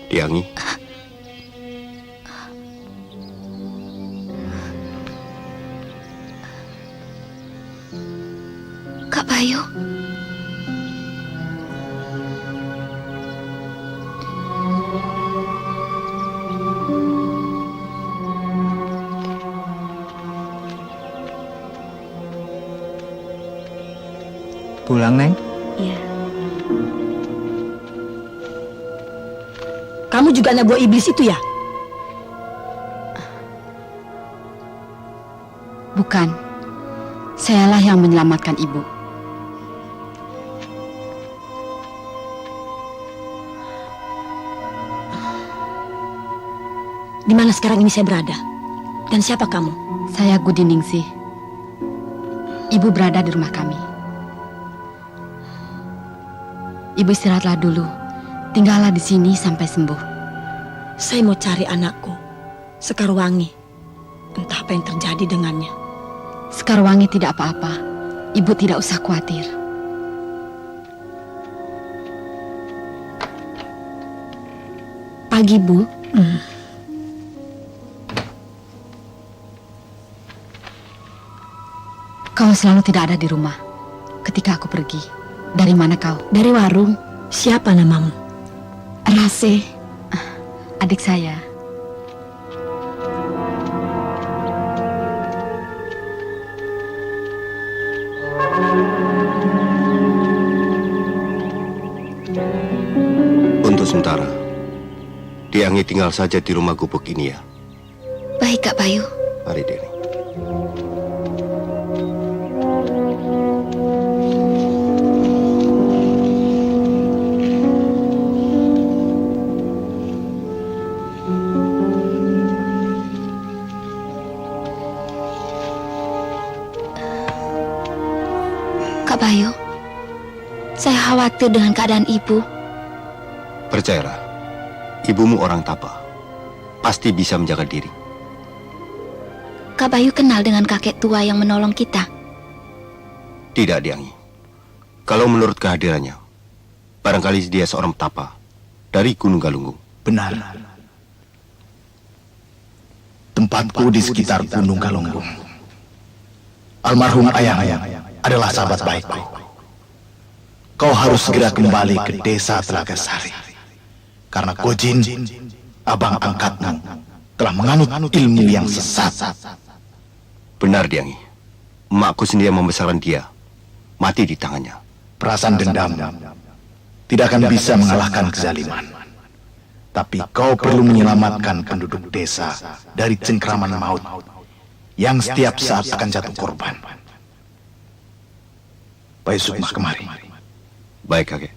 Tiangi. Kak Bayu. Pulang, Neng? Iya. Kamu juga anak buah iblis itu ya? Bukan. Sayalah yang menyelamatkan ibu. Di mana sekarang ini saya berada? Dan siapa kamu? Saya Gudiningsih. Ibu berada di rumah kami. Ibu istirahatlah dulu. Tinggallah di sini sampai sembuh. Saya mau cari anakku, Sekarwangi. Entah apa yang terjadi dengannya. Sekarwangi tidak apa-apa. Ibu tidak usah khawatir. Pagi, Bu. Kau selalu tidak ada di rumah ketika aku pergi. Dari mana kau? Dari warung. Siapa namamu? Rase. adik saya. Untuk sementara, Diangi tinggal saja di rumah gubuk ini ya. Baik, Kak Bayu. Mari, Deni. Kak Bayu, saya khawatir dengan keadaan ibu. Percayalah, ibumu orang Tapa. Pasti bisa menjaga diri. Kak Bayu kenal dengan kakek tua yang menolong kita. Tidak, Diangi. Kalau menurut kehadirannya, barangkali dia seorang Tapa dari Gunung Galunggung. Benar. Tempatku di sekitar Gunung Galunggung. Almarhum ayah adalah sahabat baikku. Kau harus segera kembali ke desa Telaga Sari. Karena Gojin, abang angkatmu, telah menganut ilmu yang sesat. Benar, Diangi. Emakku sendiri membesarkan dia. Mati di tangannya. Perasaan dendam tidak akan bisa mengalahkan kezaliman. Tapi kau perlu menyelamatkan penduduk desa dari cengkraman maut yang setiap saat akan jatuh korban. Bayu Sukma, kemari. Baik, kakek.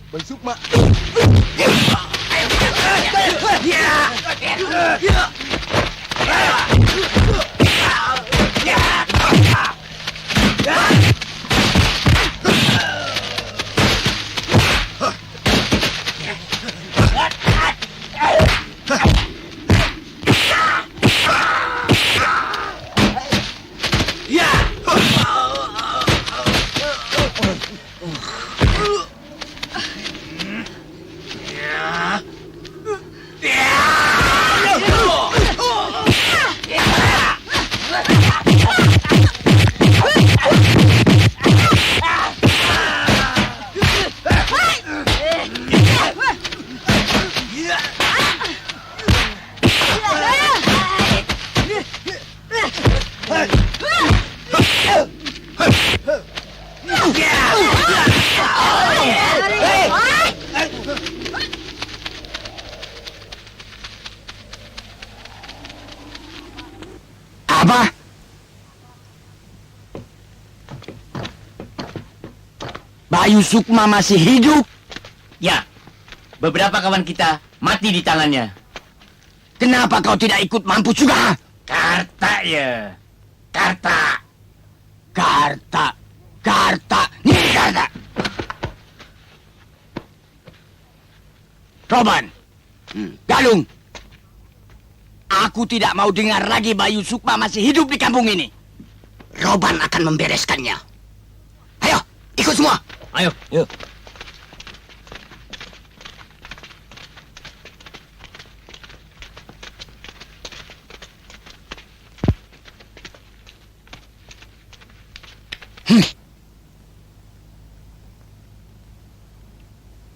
Bayu Sukma. Apa? Bayu Sukma masih hidup? Ya, beberapa kawan kita mati di tangannya. Kenapa kau tidak ikut mampus juga? Karta ya. Karta. Karta. Karta. Nih karta. Roban. Galung. Aku tidak mau dengar lagi Bayu Sukma masih hidup di kampung ini. Roban akan membereskannya. Ayo, ikut semua. Ayo, yuk.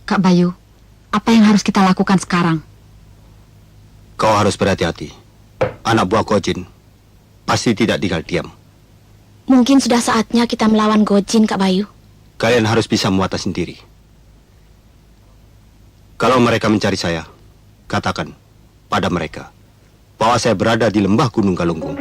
Kak Bayu, apa yang harus kita lakukan sekarang? Kau harus berhati-hati. Anak buah Gojin pasti tidak tinggal diam. Mungkin sudah saatnya kita melawan Gojin, Kak Bayu. Kalian harus bisa muatas sendiri. Kalau mereka mencari saya, katakan pada mereka bahwa saya berada di lembah Gunung Galunggung.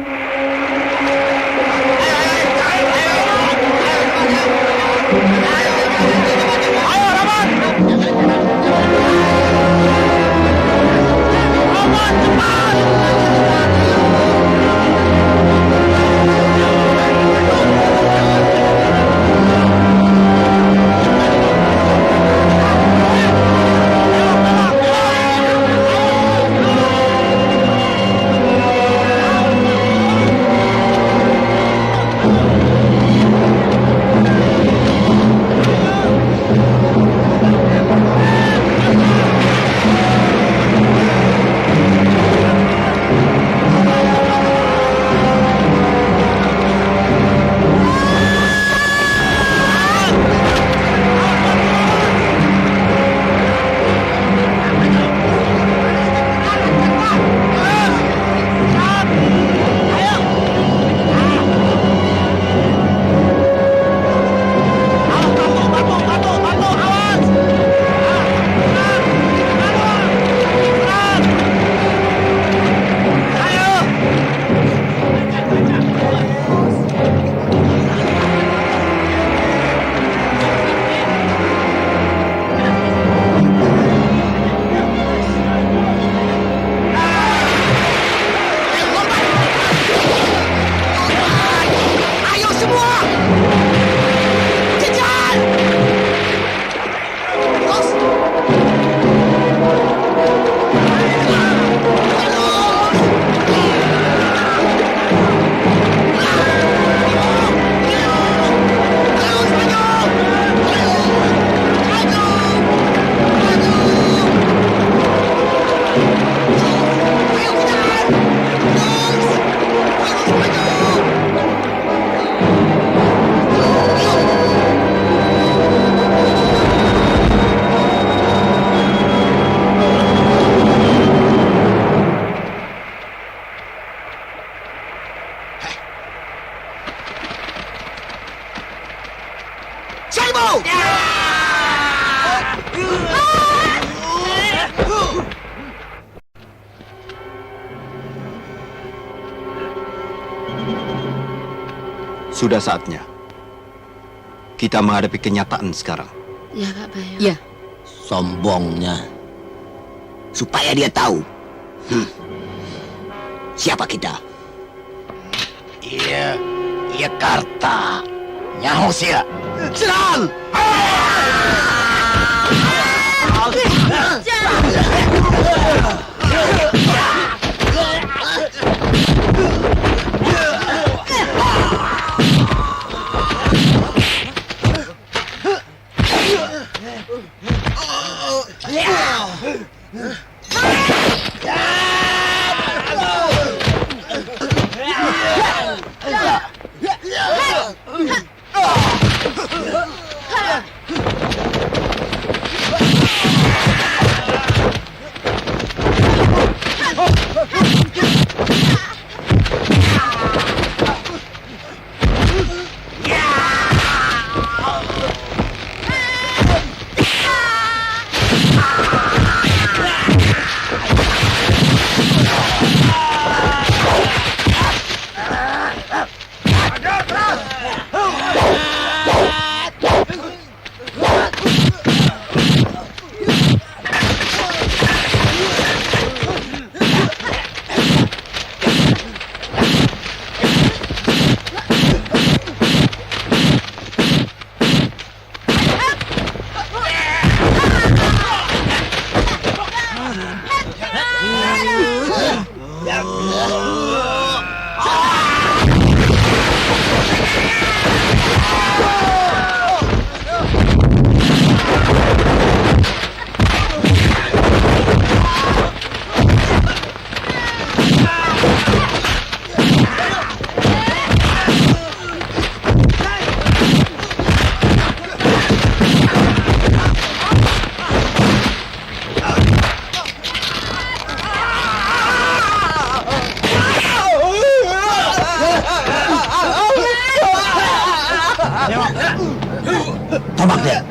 Sudah saatnya kita menghadapi kenyataan sekarang. Ya, Kak Bayu. Ya. Sombongnya. Supaya dia tahu. Siapa kita? Iya Karta. Nyaho sia. Serang! Tombak dia.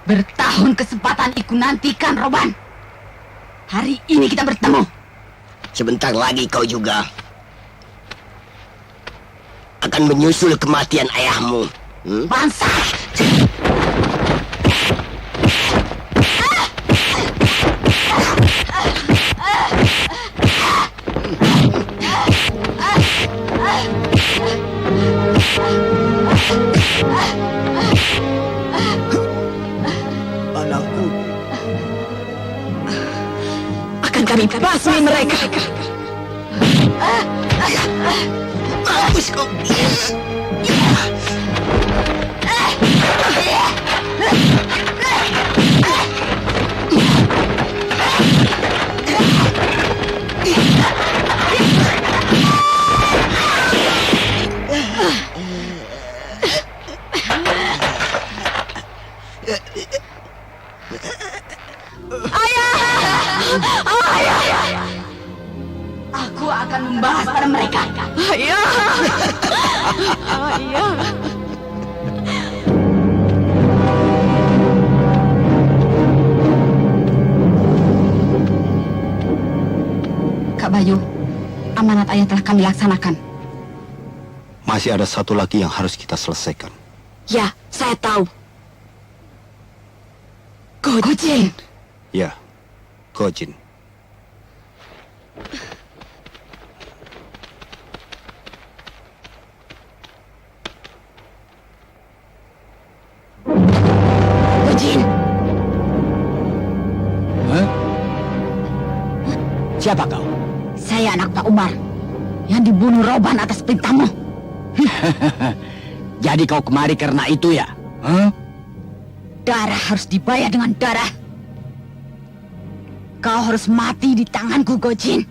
Bertahun kesempatan iku nantikan, Roban. Hari ini kita bertemu. Sebentar lagi kau juga akan menyusul kematian ayahmu. Bangsa! Anakku. Akan kami basmi mereka. Mampus kau. Aku akan membahas pada mereka. Ayah. Ayah. Kak Bayu, amanat ayah telah kami laksanakan. Masih ada satu lagi yang harus kita selesaikan. Ya, saya tahu. Gojin. Ya, Gojin. Gojin. Siapa kau? Saya anak Pak Umar yang dibunuh Roban atas perintahmu. Jadi kau kemari karena itu ya? Darah harus dibayar dengan darah. Kau harus mati di tanganku, Gojin.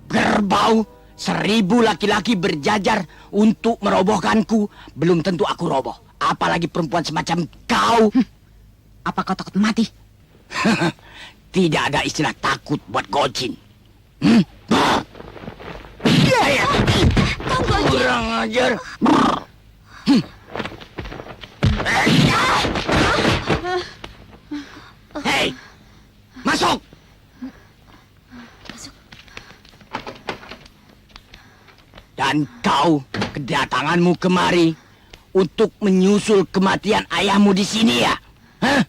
Kerbau, 1000 laki-laki berjajar untuk merobohkanku. Belum tentu aku roboh. Apalagi perempuan semacam kau. Apa kau takut mati? Tidak ada istilah takut buat Gojin. Kurang ajar. Hei, masuk. Dan kau, kedatanganmu kemari untuk menyusul kematian ayahmu di sini ya? Hah?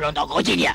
Berontak Gojin ya?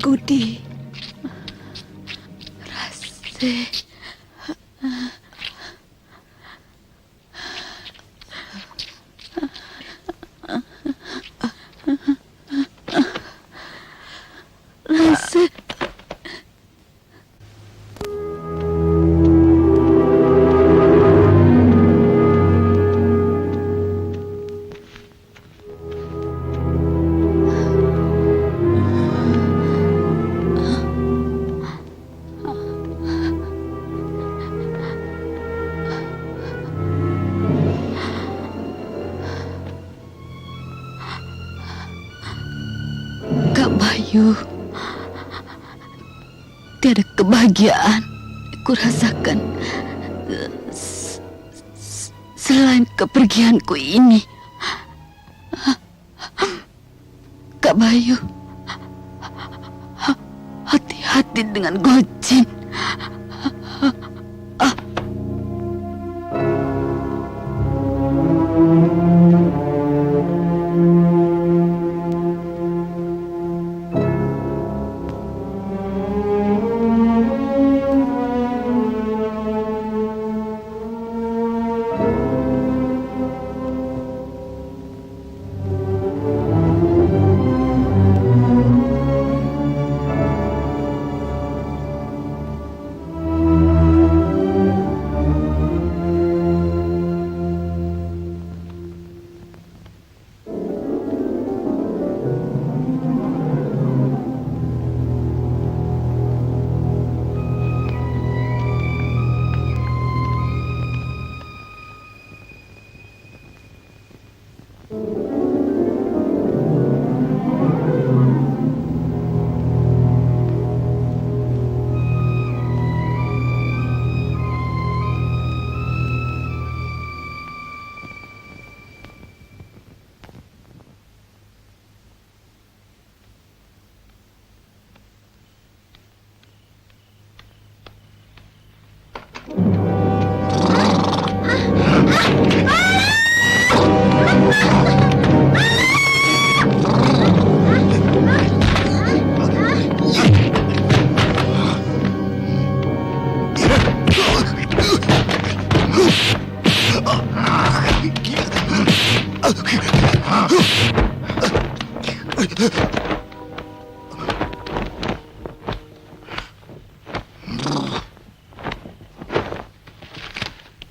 Gudi, Rasi, Rasi. Kak Bayu, tiada kebahagiaan ku rasakan selain kepergianku ini. Kak Bayu, hati-hati dengan Gojin.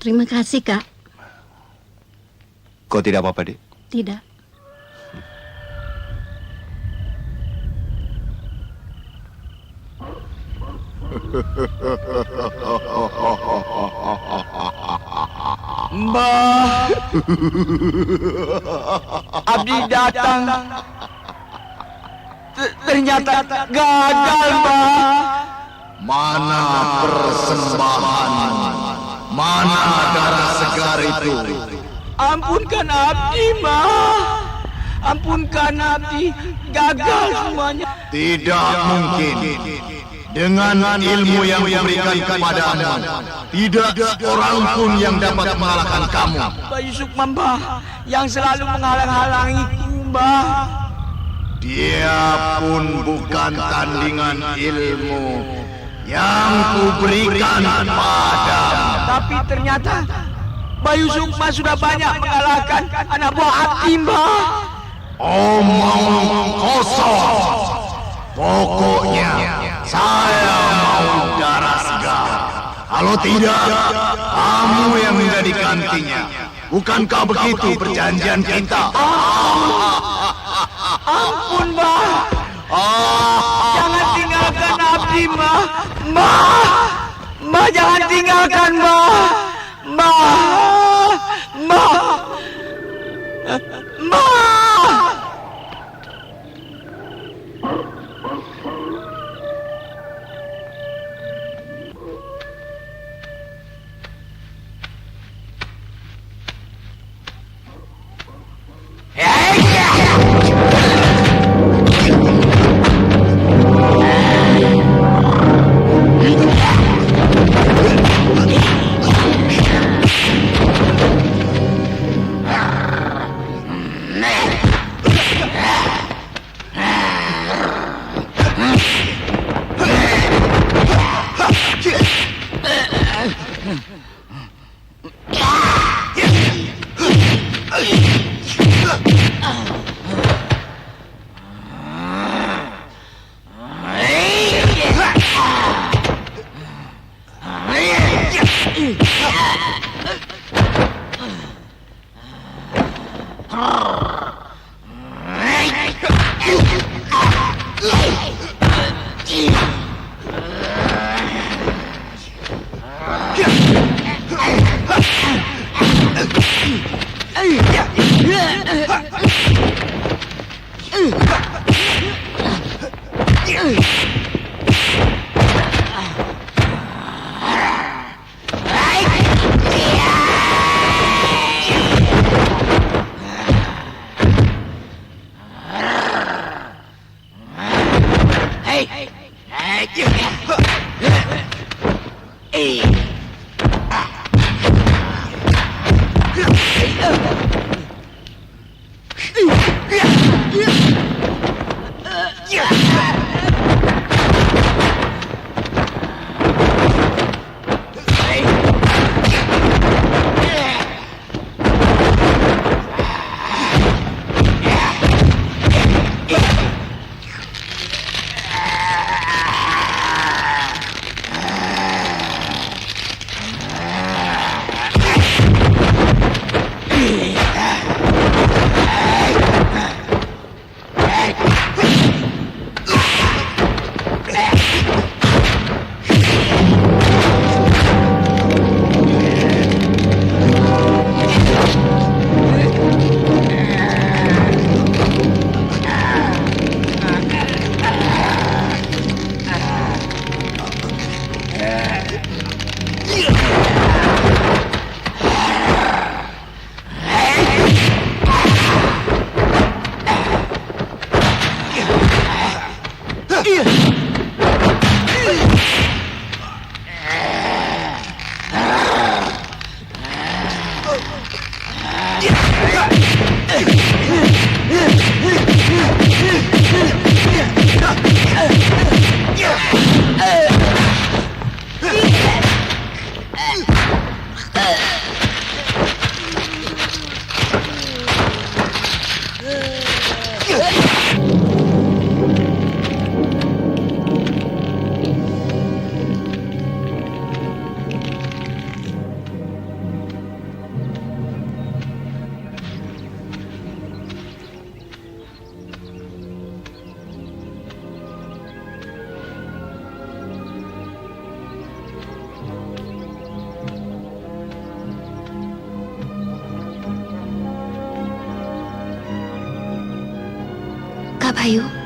Terima kasih, Kak. Kau tidak apa-apa, Dek? Tidak. Mbah, abdi datang. Ternyata gagal, Mbah. Mana persembahan? Mana darah segar itu? Ampunkan abdi, Mbah. Ampunkan abdi. Gagal semuanya. Tidak mungkin. Dengan ilmu yang diberikan kepadamu, tidak seorang pun yang dapat mengalahkan kamu. Bayu Sukma, Mbah, yang selalu menghalang-halangiku, Mbah. Dia pun bukan tandingan ilmu yang kuberikan padamu. Tapi ternyata Bayu Sukma sudah banyak mengalahkan anak buah abdi, Mbah. Omong kosong. Pokoknya saya mau darah segar. Kalau tidak, kamu yang menjadi gantinya. Bukankah begitu perjanjian kita? Ampun, Mbah. Jangan tinggalkan abdi, Mbah. Mbah, Mbah, jangan tinggalkan, Mbah. Mbah, Mbah, Mbah. Bayu.